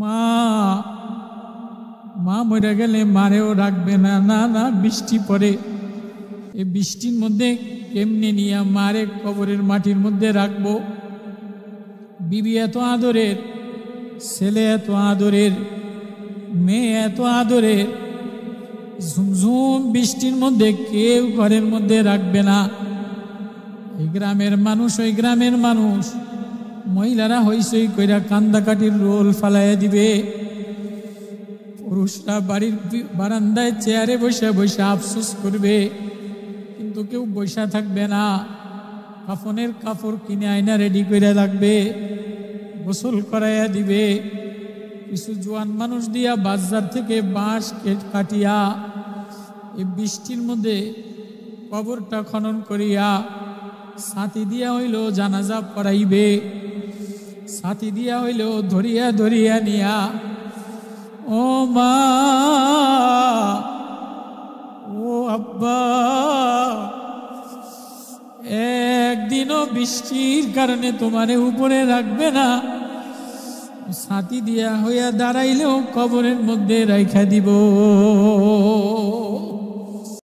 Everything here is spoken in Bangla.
মা মা মরে গেলে মারেও রাখবে না। না না, বৃষ্টি পড়ে, এই বৃষ্টির মধ্যে কেমনে নিয়ে মারে কবরের মাটির মধ্যে রাখবো? বিবি এত আদরের, ছেলে এত আদরের, মেয়ে এত আদরের, ঝুমঝুম বৃষ্টির মধ্যে কেউ ঘরের মধ্যে রাখবে না। এই গ্রামের মানুষ, ওই গ্রামের মানুষ, মহিলারা হইসই কইরা কান্দাকাটির রোল ফালাইয়া দিবে, পুরুষরা বাড়ির বারান্দায় চেয়ারে বসে বসে আফসোস করবে, কিন্তু কেউ বসা থাকবে না। কাফনের কাপড় কিনে আয়না রেডি করে রাখবে, গোসল করাইয়া দিবে। কিছু জোয়ান মানুষ দিয়া বাজার থেকে বাঁশ কাটিয়া এই বৃষ্টির মধ্যে কবরটা খনন করিয়া ছাতি দিয়া হইল জানাজা পড়াইবে, ছাতি দিয়া হইল ধরিয়া ধরিয়া নিয়া, ও মা, ও আব্বা, একদিনও বৃষ্টির কারণে তোমারে উপরে রাখবে না, ছাতি দিয়া হইয়া দাঁড়াইলেও কবরের মধ্যে রাইখা দিব।